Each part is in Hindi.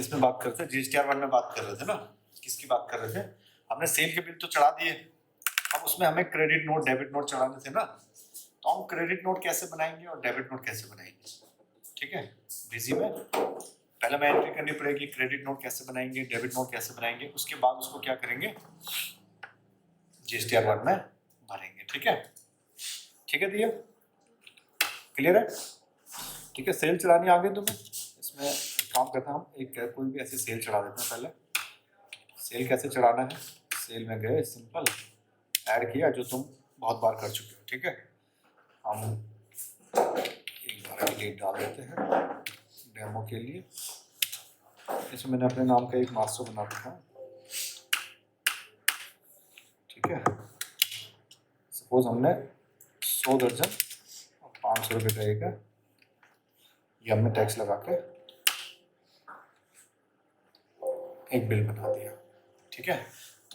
किस में बात कर रहे थे, GSTR 1 में बात कर रहे थे ना। किसकी बात कर रहे थे, हमने सेल के बिल तो चढ़ा दिए, अब उसमें हमें क्रेडिट नोट डेबिट नोट चढ़ाने थे ना, तो हम क्रेडिट नोट कैसे बनाएंगे और डेबिट नोट कैसे बनाएंगे। ठीक है, बिजी में पहले मैं एंट्री करनी पड़ेगी क्रेडिट नोट कैसे बनाएंगे, डेबिट नोट कैसे बनाएंगे, उसके बाद उसको क्या करेंगे GSTR 1 में भरेंगे। ठीक है, ठीक है, दिया क्लियर है। ठीक है, सेल चढ़ानी आ गई तुम्हें। इसमें एक काम करते हैं हम, एक कोई भी ऐसी सेल चढ़ा देते हैं। पहले सेल कैसे चढ़ाना है, सेल में गए, सिंपल ऐड किया जो तुम बहुत बार कर चुके हो। ठीक है, हम एक बार डिलीट डाल देते हैं डेमो के लिए। इसमें मैंने अपने नाम का एक मास्टर बना रखा है। ठीक है, सपोज हमने 100 दर्जन 500 रुपये का एक है, ये हमने टैक्स लगा के एक बिल बना दिया। ठीक है,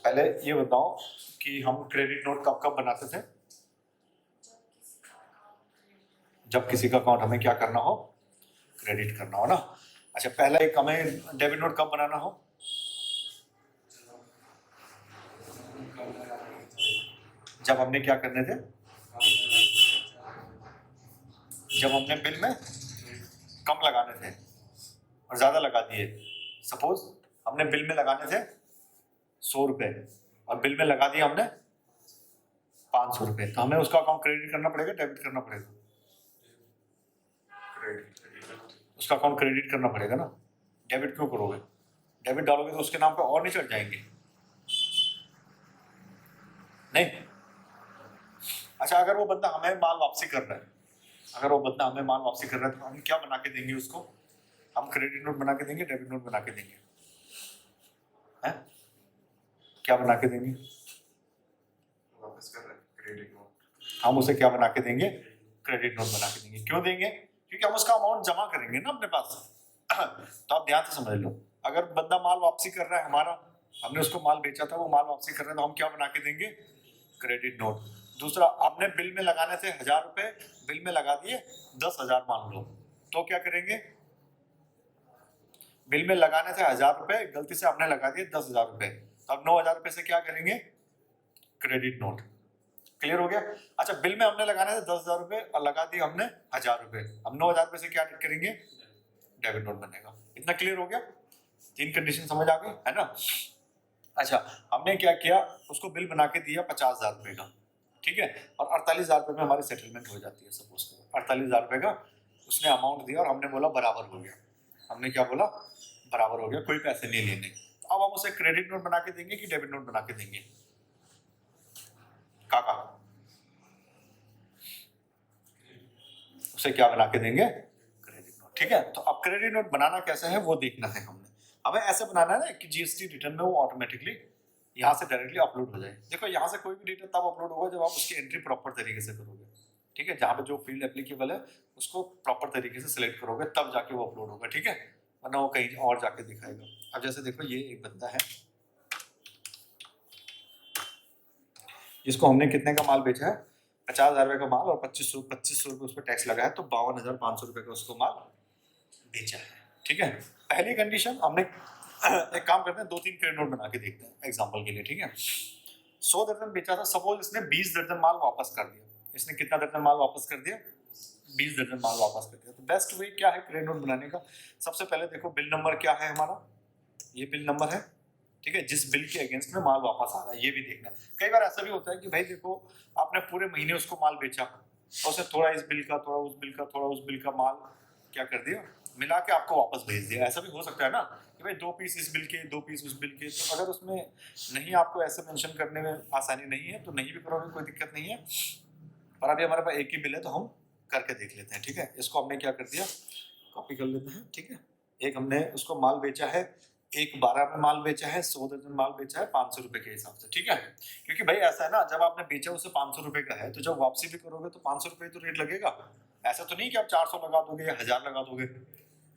पहले ये बताओ कि हम क्रेडिट नोट कब कब बनाते थे, जब किसी का अकाउंट हमें क्या करना हो, क्रेडिट करना हो ना। अच्छा, पहला एक हमें डेबिट नोट कब बनाना हो, जब हमने क्या करने थे, जब हमने बिल में कम लगाने थे और ज्यादा लगा दिए। सपोज हमने बिल में लगाने थे 100 रुपए और बिल में लगा दिया हमने 500 रुपए, तो हमें उसका अकाउंट क्रेडिट करना पड़ेगा डेबिट करना पड़ेगा, उसका अकाउंट क्रेडिट करना पड़ेगा ना। डेबिट क्यों करोगे, डेबिट डालोगे तो उसके नाम पे और नहीं चढ़ जाएंगे, नहीं। अच्छा, अगर वो बंदा हमें माल वापसी कर रहा है, अगर वो बंदा हमें माल वापसी कर रहा है तो हम क्या बना के देंगे उसको, हम क्रेडिट नोट बना के देंगे, डेबिट नोट बना के देंगे, हैं? क्या बना के देंगे, वापस कर रहे हैं क्रेडिट नोट, हम उसे क्या बना के देंगे, क्रेडिट नोट बना के देंगे। क्यों देंगे, क्योंकि हम उसका अमाउंट जमा करेंगे ना अपने पास। तो आप ध्यान से समझ लो, अगर बंदा माल वापसी कर रहा है हमारा, हमने उसको माल बेचा था, वो माल वापसी कर रहा है, तो हम क्या बना के देंगे, क्रेडिट नोट। दूसरा, हमने बिल में लगाने थे 1000 रुपए, बिल में लगा दिए 10,000 मान लो, तो क्या करेंगे, बिल में लगाने थे 1000 रुपए, गलती से हमने लगा दिए 10,000 रुपए, तो अब 9,000 रुपए से क्या करेंगे, क्रेडिट नोट। क्लियर हो गया। अच्छा, बिल में हमने लगाने थे 10,000 रुपए और लगा दिए हमने 1000 रुपए, अब 9,000 रुपए से क्या करेंगे, डेबिट नोट बनेगा। इतना क्लियर हो गया, 3 कंडीशन समझ आ गई है ना। अच्छा, हमने क्या किया, उसको बिल बना के दिया 50,000 रुपए का, ठीक है, और 48,000 रुपए में हमारी सेटलमेंट हो जाती है। सपोज करो 48,000 रुपए का उसने अमाउंट दिया और हमने बोला बराबर हो गया, हमने क्या बोला, बराबर हो गया, कोई पैसे नहीं लेने। अब हम उसे क्रेडिट नोट बना के देंगे कि डेबिट नोट बना के देंगे, काका उसे क्या बना के देंगे, क्रेडिट नोट। ठीक है, तो अब क्रेडिट नोट बनाना कैसे है वो देखना है हमने। हमें ऐसे बनाना है ना कि जीएसटी रिटर्न में वो ऑटोमेटिकली यहाँ से डायरेक्टली अपलोड हो जाए। देखो, यहाँ से कोई भी रिटर्न तब अपलोड होगा जब आप उसकी एंट्री प्रॉपर तरीके से करोगे। ठीक है, जहाँ पे जो फील्ड एप्लीकेबल है उसको प्रॉपर तरीके से सिलेक्ट करोगे, तब जाके वो अपलोड होगा। ठीक है, वरना वो कहीं और जाके दिखाएगा। अब जैसे देखो, ये एक बंदा है जिसको हमने कितने का माल बेचा है, 50,000 रुपए का माल, और 2500 रुपए उस पर टैक्स लगा है, तो 52,500 रुपए का उसको माल बेचा है। ठीक है, पहली कंडीशन हमने एक काम करते हैं, 2-3 क्रेडिट नोट बना के देखते हैं एग्जांपल के लिए। ठीक है, 100 दर्जन बेचा था, सपोज इसने 20 दर्जन माल वापस कर दिया। इसने कितना दर्जन माल वापस कर दिया, 20 दर्जन माल वापस कर दिया। तो बेस्ट वे क्या है क्रेडिट नोट बनाने का, सबसे पहले देखो बिल नंबर क्या है हमारा, ये बिल नंबर है। ठीक है, जिस बिल के अगेंस्ट में माल वापस आ रहा है ये भी देखना। कई बार ऐसा भी होता है कि भाई देखो, आपने पूरे महीने उसको माल बेचा और उसने थोड़ा इस बिल का, थोड़ा उस बिल का, थोड़ा उस बिल का माल क्या कर दिया, मिला के आपको वापस भेज दिया। ऐसा भी हो सकता है ना कि भाई 2 पीस इस बिल के, 2 पीस उस बिल के। तो अगर उसमें नहीं, आपको ऐसे मेंशन करने में आसानी नहीं है तो नहीं भी करोगे, कोई दिक्कत नहीं है। पर अभी हमारे पास एक ही बिल है तो हम करके देख लेते हैं। ठीक है, इसको हमने क्या कर दिया, कॉपी कर लेते हैं। ठीक है, एक हमने उसको माल बेचा है, एक 12 में माल बेचा है, 100 दर्जन माल बेचा है 500 रुपए के हिसाब से। ठीक है, क्योंकि भाई ऐसा है ना, जब आपने बेचा उसे 500 रुपए का है, तो जब वापसी भी करोगे तो 500 रुपए तो रेट लगेगा। ऐसा तो नहीं कि आप 400 लगा दोगे या 1000 लगा दोगे,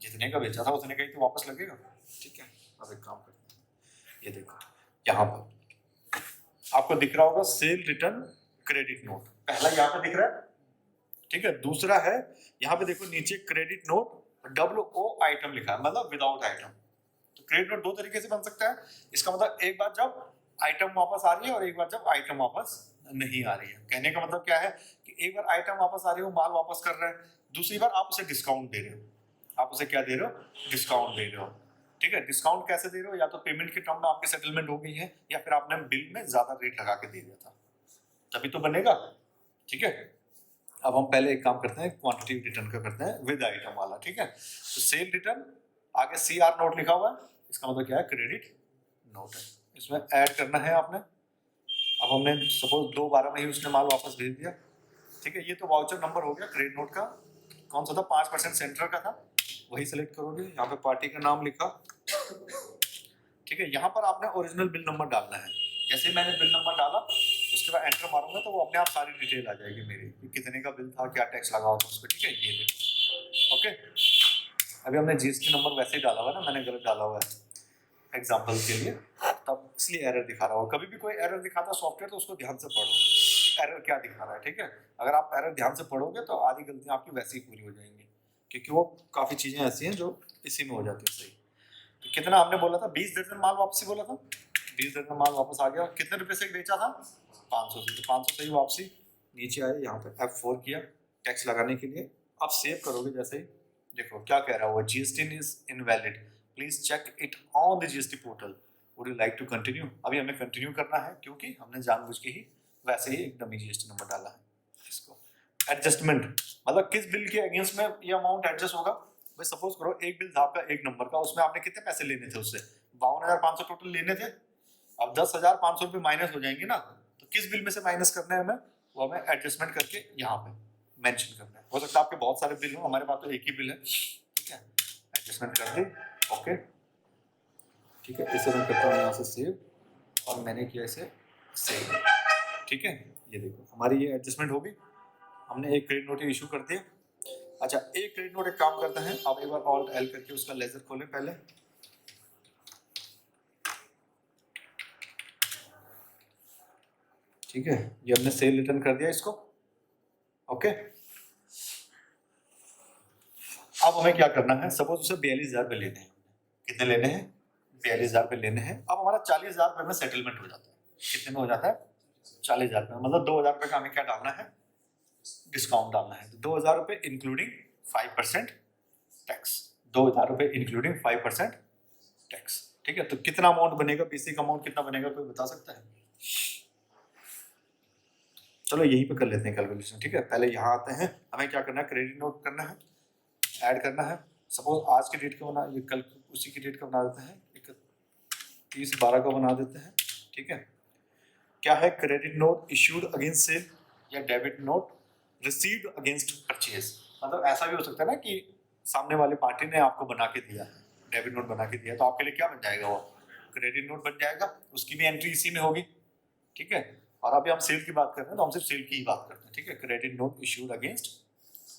जितने का बेचा था उतने का ही तो वापस लगेगा। ठीक है, अब एक काम करते हैं, ये देखो यहाँ पर आपको दिख रहा होगा सेल रिटर्न क्रेडिट नोट, पहला यहाँ पे दिख रहा है। ठीक है, दूसरा है यहाँ पे देखो नीचे क्रेडिट नोट WO आइटम लिखा है, मतलब विदाउट आइटम। क्रेडिट नोट दो तरीके से बन सकता है। इसका मतलब एक बार जब आइटम वापस आ रही है और एक बार जब आइटम वापस नहीं आ रही है। कहने का मतलब क्या है कि एक बार आइटम वापस आ रही है, माल वापस कर रहे हैं, दूसरी बार आप उसे डिस्काउंट दे रहे हो। आप उसे क्या दे रहे हो? डिस्काउंट दे रहे हो। ठीक है, डिस्काउंट कैसे दे रहे हो? या तो पेमेंट के टर्म में आपकी सेटलमेंट हो गई है, या फिर आपने बिल में ज्यादा रेट लगा के दे दिया था, तभी तो बनेगा। ठीक है, अब हम पहले एक काम करते हैं, क्वांटिटी रिटर्न का करते हैं विद आइटम वाला। ठीक है, तो सेल रिटर्न आगे CR नोट लिखा हुआ है, इसका मतलब क्या है? क्रेडिट नोट है। इसमें ऐड करना है आपने। अब हमने सपोज 2/12 में ही उसने माल वापस भेज दिया। ठीक है, ये तो वाउचर नंबर हो गया क्रेडिट नोट का। कौन सा था? 5% सेंटर का था, वही सेलेक्ट करोगे। यहाँ पे पार्टी का नाम लिखा। ठीक है, यहाँ पर आपने ओरिजिनल बिल नंबर डालना है। जैसे ही मैंने बिल नंबर डाला, उसके बाद एंटर मारूंगा तो वो अपने आप सारी डिटेल आ जाएगी मेरी कि कितने का बिल था, क्या टैक्स लगा हुआ था उस पर। ठीक है, ये बिल। ओके, अभी हमने GST नंबर वैसे ही डाला हुआ है ना, मैंने गलत डाला हुआ है एग्जाम्पल के लिए, तब इसलिए एरर दिखा रहा हो। कभी भी कोई एरर दिखाता है सॉफ्टवेयर तो उसको ध्यान से पढ़ो, एरर क्या दिखा रहा है। ठीक है, अगर आप एरर ध्यान से पढ़ोगे तो आधी गलतियां आपकी वैसे ही पूरी हो जाएंगी, क्योंकि वो काफ़ी चीज़ें ऐसी हैं जो इसी में हो जाती है। सही, तो कितना हमने बोला था? 20 दर्जन माल वापसी बोला था। 20 दर्जन माल वापस आ गया। कितने रुपए से बेचा था? 500 से। तो 500 से ही वापसी। नीचे आए, यहाँ पे F4 किया टैक्स लगाने के लिए। आप सेव करोगे जैसे ही, देखो क्या कह रहा है वो, GST is invalid, please check it on the GST portal, would you like to continue. अभी हमें कंटिन्यू करना है, क्योंकि हमने जानबूझ के ही वैसे ही एक डमी GST नंबर डाला है। इसको एडजस्टमेंट मतलब किस बिल के अगेंस्ट में ये अमाउंट एडजस्ट होगा। भाई सपोज करो एक बिल था आपका 1 नंबर का, उसमें आपने कितने पैसे लेने थे? उससे 52,500 टोटल लेने थे। अब 10,500 रुपये माइनस हो जाएंगे ना, तो किस बिल में से माइनस करना है हमें, वो हमें एडजस्टमेंट करके यहाँ पे मेंशन करना है। हो सकता है आपके बहुत सारे बिल हो, हमारे पास तो एक ही बिल है। ठीक है, एडजस्टमेंट कर दी। ओके, ठीक है, इसे मैं करता हूँ यहाँ से सेव, और मैंने किया इसे सेव। ठीक है, ये देखो हमारी ये एडजस्टमेंट होगी। हमने एक क्रेडिट नोट इशू कर दिया। अच्छा, एक क्रेडिट नोट एक काम करते हैं, अब एक बार Alt+L करके उसका लेजर खोलें पहले। ठीक है, ये हमने सेल रिटर्न कर दिया इसको। ओके, अब हमें क्या करना है? सपोज उसे 42,000 रुपये लेने हैं। कितने लेने हैं? 42,000 रुपये लेने हैं। अब हमारा 40,000 रुपये में सेटलमेंट हो जाता है। कितने में हो जाता है? 40,000 रुपये। मतलब 2,000 रुपये का हमें क्या डालना है? डिस्काउंट डालना है। तो 2,000 रुपये इंक्लूडिंग 5% टैक्स। 2,000 रुपये इंक्लूडिंग 5% टैक्स। ठीक है, तो कितना अमाउंट बनेगा? बेसिक अमाउंट कितना बनेगा, कोई बता सकता है? चलो यहीं पे कर लेते हैं कैलकुलेशन। ठीक है, पहले यहाँ आते हैं, हमें क्या करना है? क्रेडिट नोट करना है, ऐड करना है। सपोज आज के डेट का बना, ये कल उसी की डेट का बना देते हैं, 31/12 का बना देते हैं। ठीक है, क्या है? Credit note issued against sale, या debit note received against purchase. मतलब ऐसा भी हो सकता है ना कि सामने वाली पार्टी ने आपको बना के दिया है, डेबिट नोट बना के दिया, तो आपके लिए क्या बन जाएगा? वो क्रेडिट नोट बन जाएगा, उसकी भी एंट्री इसी में होगी। ठीक है, और अभी हम सेल की बात कर रहे हैं तो हम सिर्फ सेल की ही बात करते हैं। ठीक है, credit note issued against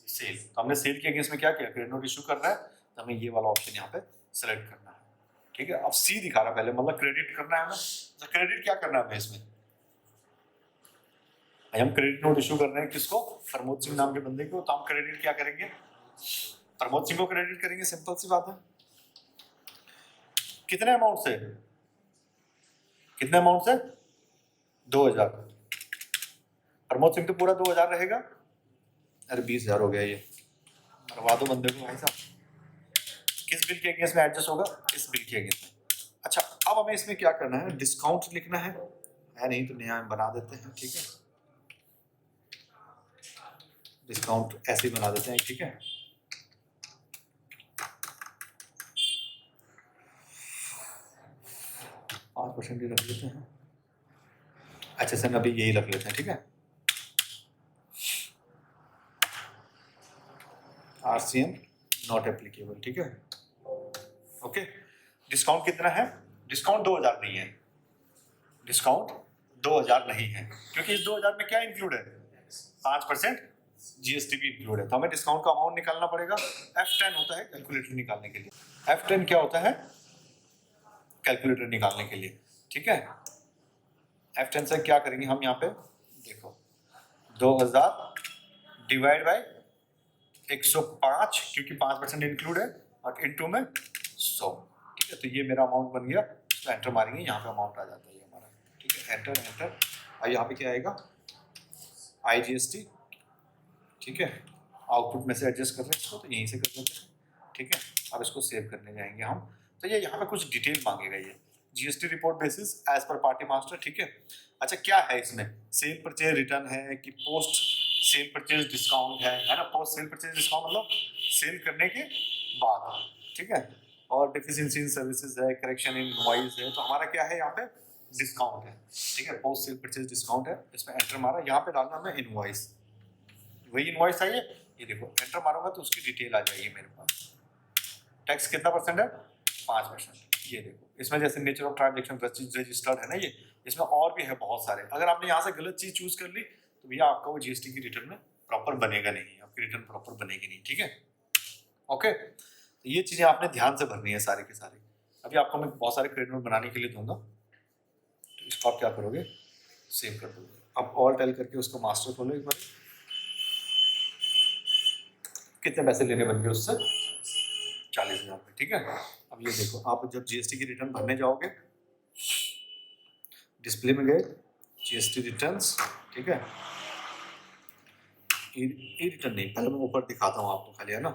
sale, तो हमने सेल के अगेंस्ट में क्या किया? क्रेडिट नोट इशू कर रहा है, तो हमें ये वाला ऑप्शन यहाँ पे सेलेक्ट करना है। ठीक है, अब सी दिखा रहा है पहले, मतलब क्रेडिट करना है हमें। तो क्रेडिट क्या करना है हमें इसमें? हम क्रेडिट नोट इशू कर रहे हैं किसको? प्रमोद सिंह नाम के बंदे को। तो हम क्रेडिट क्या करेंगे? प्रमोद सिंह को क्रेडिट करेंगे, सिंपल सी बात है। कितने अमाउंट से? कितने अमाउंट से? 2,000। प्रमोद सिंह तो पूरा 2,000 रहेगा। अरे 20,000 हो गया ये, करवा दो बंदे को भाई साहब। किस बिल के अगेंस्ट में एडजस्ट होगा? इस बिल के अगेंस्ट में। अच्छा, अब हमें इसमें क्या करना है? डिस्काउंट लिखना है नहीं तो नया बना देते हैं। ठीक है, डिस्काउंट ऐसे ही बना देते हैं। ठीक है, पाँच % ही रख लेते हैं। अच्छा सर, अभी यही रख लेते हैं। ठीक है, RCM नॉट एप्लीकेबल। ठीक है, ओके। डिस्काउंट कितना है? डिस्काउंट 2,000 नहीं है। डिस्काउंट 2,000 नहीं है, क्योंकि इस 2,000 में क्या इंक्लूड है? 5% GST भी इंक्लूड है। तो हमें डिस्काउंट का अमाउंट निकालना पड़ेगा। F10 होता है कैलकुलेटर निकालने के लिए। F10 क्या होता है? कैलकुलेटर निकालने के लिए। ठीक है, F10 से क्या करेंगे हम? यहाँ पे देखो, 2,000 डिवाइड बाय 105, क्योंकि 5% इंक्लूड है, और इनटू में 100। ठीक है, तो ये मेरा अमाउंट बन गया, तो एंटर मारेंगे, यहाँ पे अमाउंट आ जाता है ये हमारा। ठीक है, एंटर एंटर, और यहाँ पे क्या आएगा, IGST। ठीक है, आउटपुट में से एडजस्ट कर रहे हैं इसको, तो यहीं से कर देते हैं। ठीक है, अब इसको सेव करने जाएंगे हम, तो ये यहाँ पे कुछ डिटेल मांगेगा ये, GST report basis as per party master. ठीक है, अच्छा क्या है इसमें, सेल परचेज रिटर्न है कि पोस्ट सेल परचेज डिस्काउंट है ना। पोस्ट सेल परचेज डिस्काउंट मतलब सेल करने के बाद। ठीक है, और डेफिशिएंसी इन सर्विसेज है, करेक्शन इन इनवॉइस है, तो हमारा क्या है यहाँ पे डिस्काउंट है। ठीक है, पोस्ट सेल परचेज डिस्काउंट है, इसमें एंटर मारा, यहाँ पे डालना हमें इनवॉइस, वही इनवॉइस चाहिए, ये देखो एंटर मारूंगा तो उसकी डिटेल आ जाएगी मेरे पास। टैक्स कितना परसेंट है, 5%। ये देखो इसमें जैसे नेचर ऑफ ट्रांजेक्शन रजिस्टर्ड है ना ये, इसमें और भी है बहुत सारे। अगर आपने यहाँ से गलत चीज चूज कर ली तो भैया आपका वो GST की रिटर्न में प्रॉपर बनेगा नहीं, आपकी रिटर्न प्रॉपर बनेगी नहीं। ठीक है, ओके, तो ये चीजें आपने ध्यान से भरनी है सारी की सारी। अभी आपको मैं बहुत सारे क्रेडिट नोट बनाने के लिए दूंगा, तो इसको आप क्या करोगे, सेव कर दोगे। अब ऑल्ट एल करके उसको मास्टर खोलो एक बार, कितने पैसे लेने बन गए उससे, 40,000 रुपये। ठीक है, अब ये देखो आप जब GST की रिटर्न भरने जाओगे, डिस्प्ले में गए GST रिटर्न्स। ठीक है, ई रिटर्न नहीं, पहले मैं ऊपर दिखाता हूँ आपको खाली, है ना।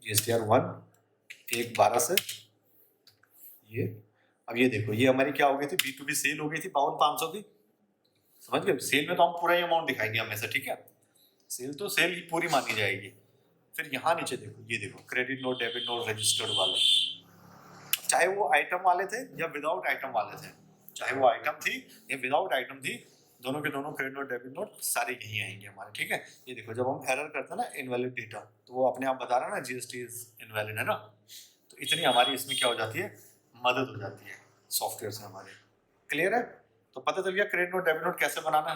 GSTR 1 1/12 से ये, अब ये देखो ये हमारी क्या हो गई थी, B2B सेल हो गई थी 52,500 की, समझ गए। सेल में तो हम पूरा ही अमाउंट दिखाएंगे हमेशा। ठीक है, सेल तो सेल ही पूरी मानी जाएगी। फिर यहाँ नीचे देखो, ये देखो credit note debit note registered वाले, चाहे वो आइटम वाले थे या विदाउट आइटम वाले थे, चाहे वो आइटम थी या विदाउट आइटम थी, दोनों के दोनों क्रेडिट नोट डेबिट नोट सारे यहीं आएंगे हमारे। ठीक है, ये देखो जब हम एरर करते हैं ना इनवैलिड डेटा, तो वो अपने आप बता रहा है ना GST इज इनवैलिड, है ना। तो इतनी हमारी इसमें क्या हो जाती है, मदद हो जाती है सॉफ्टवेयर से हमारे। क्लियर है, तो पता चल गया क्रेडिट नोट डेबिट नोट कैसे बनाना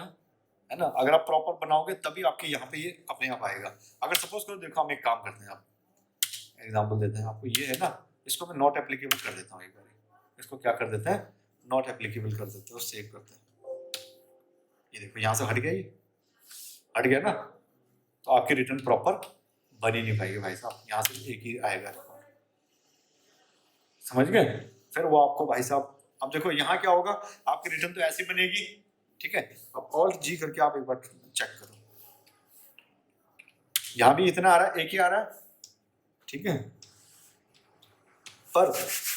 है ना। अगर आप प्रॉपर बनाओगे तभी आपके यहाँ पे ये अपने आप आएगा। अगर सपोज करो, देखो हम एक काम करते हैं, आप एग्जाम्पल देते हैं आपको, ये है ना, इसको मैं नॉट एप्लीकेबल कर देता हूँ एक बार, इसको क्या कर देते हैं, नॉट एप्लीकेबल कर देते हैं और सेव करते हैं। ये देखो यहाँ से हट गया, ये हट गया ना, तो आपकी रिटर्न प्रॉपर बन ही नहीं पाएगी भाई साहब, यहाँ से एक ही आएगा रिकॉर्ड, समझ गए। फिर वो आपको भाई साहब, अब देखो यहाँ क्या होगा, आपकी रिटर्न तो ऐसी बनेगी। ठीक है, अब Alt-G करके आप एक बार चेक करो, यहाँ भी इतना आ रहा है, एक ही आ रहा है। ठीक है, पर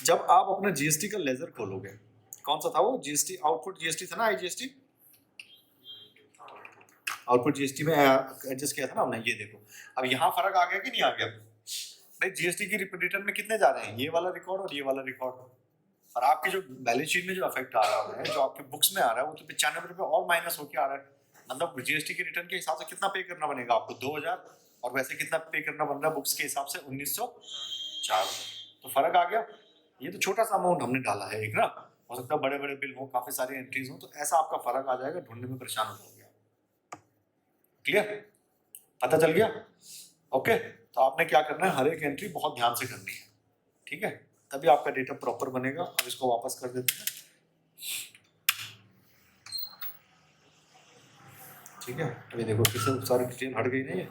जब आप अपना GST का लेजर खोलोगे, कौन सा था वो, GST आउटपुट GST था ना, IGST आउटपुट GST में एडजस्ट किया था ना हमने। ये देखो अब यहाँ फर्क आ गया कि नहीं आ गया भाई, GST की रिटर्न में कितने जा रहे हैं, ये वाला रिकॉर्ड और ये वाला रिकॉर्ड, और आपकी जो बैलेंस शीट में जो इफेक्ट आ रहा है, जो आपके बुक्स में आ रहा है, वो तो 95 रुपये और माइनस होके आ रहा है। मतलब GST की रिटर्न के हिसाब से कितना पे करना बनेगा आपको, 2,000, और वैसे कितना पे करना बन रहा है बुक्स के हिसाब से, 1904 रुपये। तो फर्क आ गया। ये तो छोटा सा अमाउंट हमने डाला है एक ना, हो सकता है बड़े बड़े बिल हो, काफी सारी एंट्रीज हो, तो ऐसा आपका फर्क आ जाएगा, ढूंढने में परेशान हो जाओगे। क्लियर, पता चल गया, ओके। तो आपने क्या करना है, हर एक एंट्री बहुत ध्यान से करनी है। ठीक है, तभी आपका डेटा प्रॉपर बनेगा। अब इसको वापस कर देते हैं। ठीक है, अभी देखो किसी सारी डिटेल हट गई नहीं है।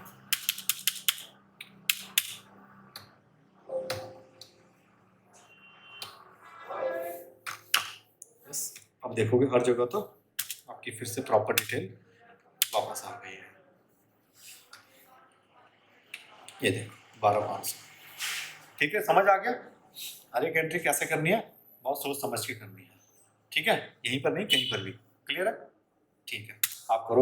बस अब देखोगे हर जगह तो आपकी फिर से प्रॉपर डिटेल वापस आ गई है। ये देखो 12,500। ठीक है, समझ आ गया हर एक एंट्री कैसे करनी है, बहुत सोच समझ के करनी है। ठीक है, यहीं पर नहीं कहीं पर भी। क्लियर है, ठीक है, आप करो।